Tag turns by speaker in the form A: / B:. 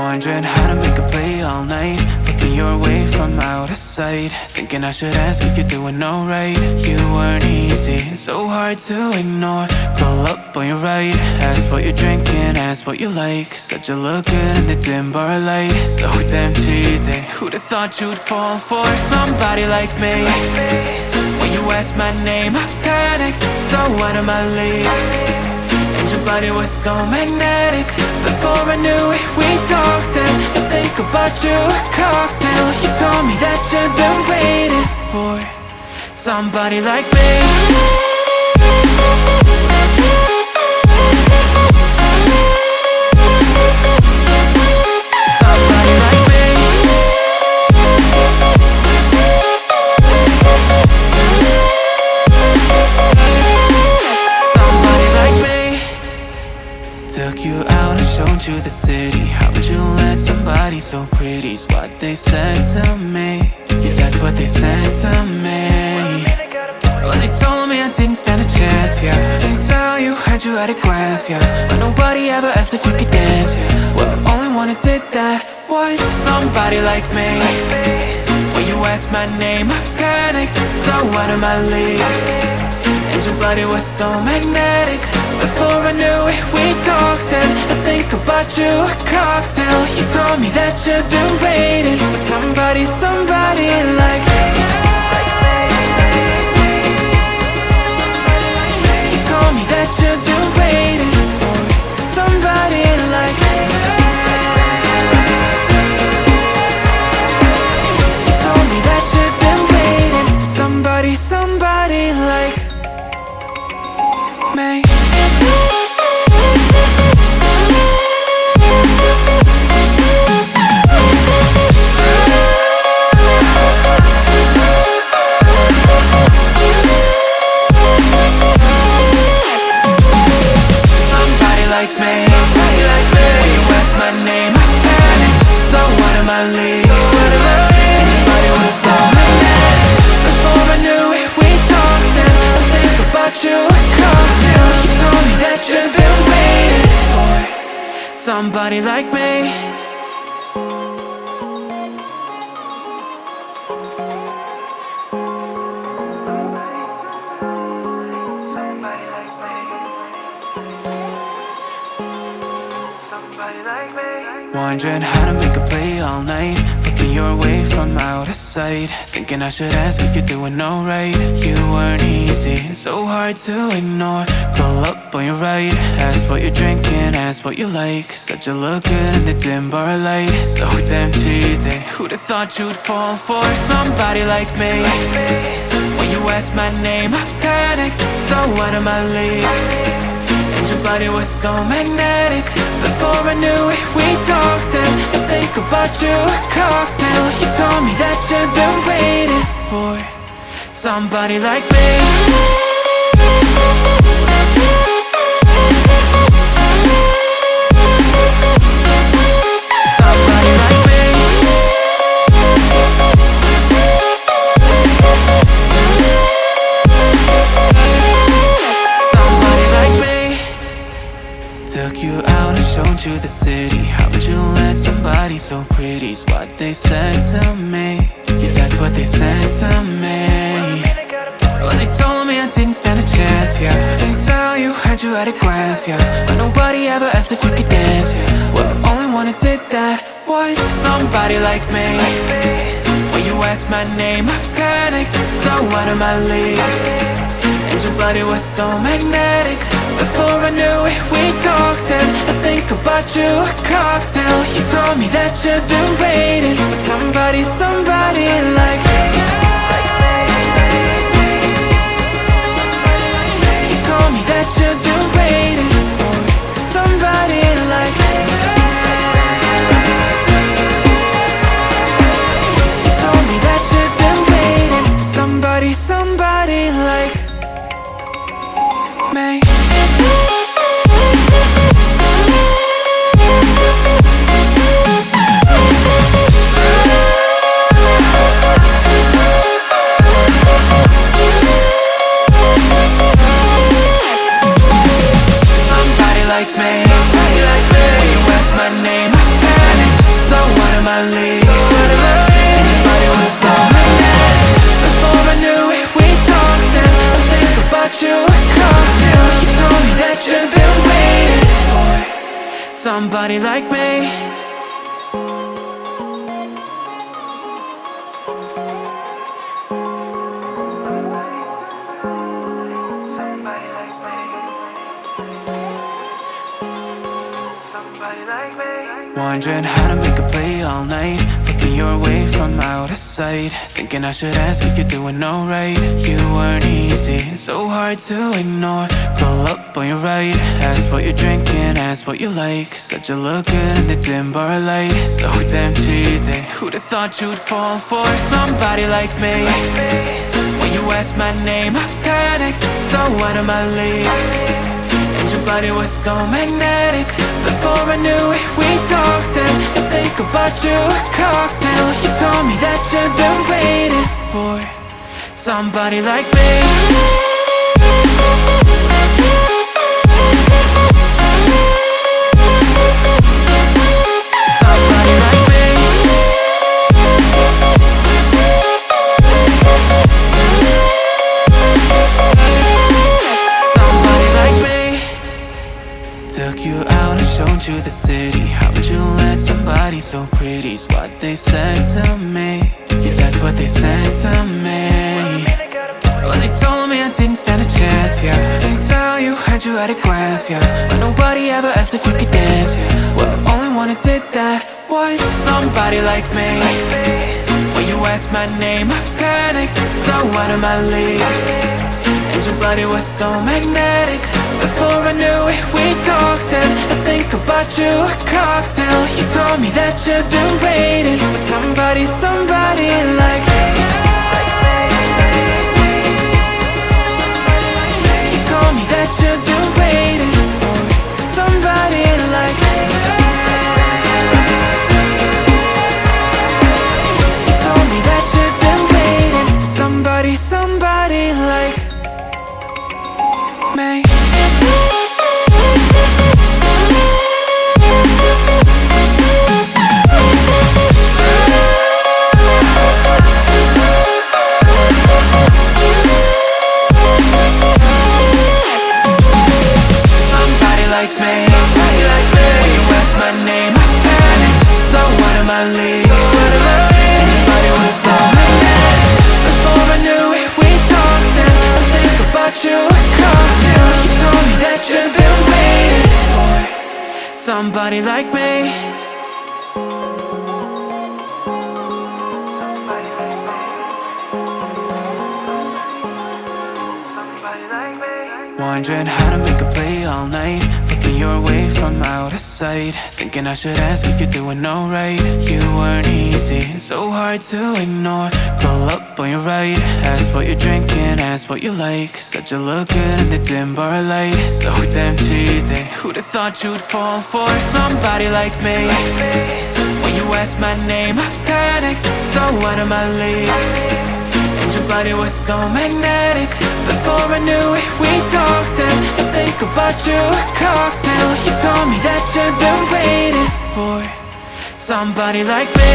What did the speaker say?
A: Wondering how to make a play all night, looking your way from out of sight, thinking I should ask if you're doing alright. You weren't easy, so hard to ignore. Pull up on your right, ask what you're drinking, ask what you like. Said you look good in the dim bar light, so damn cheesy. Who'd have thought you'd fall for somebody like me? When you asked my name, I panicked, so out of my league. And your body was so magnetic. Before I knew it, we talked, and I think about you a cocktail. You told me that you've been waiting for somebody like me. Took you out and showed you the city. How'd you let somebody so pretty's what they said to me? Yeah, that's what they said to me. Well, they told me I didn't stand a chance, yeah. Face value, had you at a glance, yeah. But nobody ever asked if you could dance, yeah. Well, only one who did that was somebody like me. When you asked my name, I panicked, so out of my league. And your body was so magnetic. Before I knew it, we talked, and I think about you a cocktail. You told me that you've been waiting for somebody like me. You told me that you've been waiting for somebody like me. You told me that you've been waiting for somebody like me. Somebody like me. Wondering how to make a play all night, looking your way from out of sight, thinking I should ask if you're doing alright. You weren't easy, so hard to ignore. Pull up on your right, ask what you're drinking, ask what you like. Said you look good in the dim bar light, so damn cheesy. Who'd have thought you'd fall for somebody like me? When you asked my name, I panicked, so out of my league. And your body was so magnetic. Before I knew it, we talked, and I think about you a cocktail. You told me that you've been waiting for somebody like me. Took you out and showed you the city. How'd you let somebody so pretty's what they said to me? Yeah, that's what they said to me. Well, they told me I didn't stand a chance, yeah. Face value, had you at a glance, yeah. But nobody ever asked if you could dance, yeah. Well, only one who did that was somebody like me. When you asked my name, I panicked, so out of my league. And your body was so magnetic. Before I knew it, we talked, and I think about you a cocktail. You told me that you've been waiting for somebody like me. You told me that you've been waiting for somebody like me. You told me that you've been waiting for somebody like me. somebody like me. Wondering how to make a play all night, looking your way from out of sight, thinking I should ask if you're doing alright. You weren't easy, so hard to ignore. Pull up on your right, ask what you're drinking, ask what you like. Said you look good in the dim bar light, so damn cheesy. Who'd have thought you'd fall for somebody like me? When you asked my name, I panicked, so out of my league. And your body was so magnetic. Before I knew it, we talked and I think about you a cocktail. You told me that you've been waiting for somebody like me. Somebody like me. Somebody like me. Took you out and showed you the city. How'd you let somebody so pretty's what they said to me? Yeah, that's what they said to me. Well, they told me I didn't stand a chance, yeah. Face value, had you at a glance, yeah. But nobody ever asked if you could dance, yeah. Well, only one who did that was somebody like me. When you asked my name, I panicked, so out of my league. And your body was so magnetic. Before I knew it, we talked and I think about you a cocktail. You told me that you've been waiting for somebody, somebody like me. You told me that you've been waiting for somebody like me. You told me that you've been waiting for somebody, somebody like me. Somebody like me. Wondering how to make a play all night, looking your way from out of sight, thinking I should ask if you're doing alright. You weren't easy, so hard to ignore. Pull up on your right, ask what you're drinking, ask what you like. Said you look good in the dim bar light, so damn cheesy. Who'd have thought you'd fall for somebody like me? When you asked my name, I panicked, so out of my league. And your body was so magnetic. Before I knew it, we talked and I think about you a cocktail. You told me that you've been waiting for somebody like me.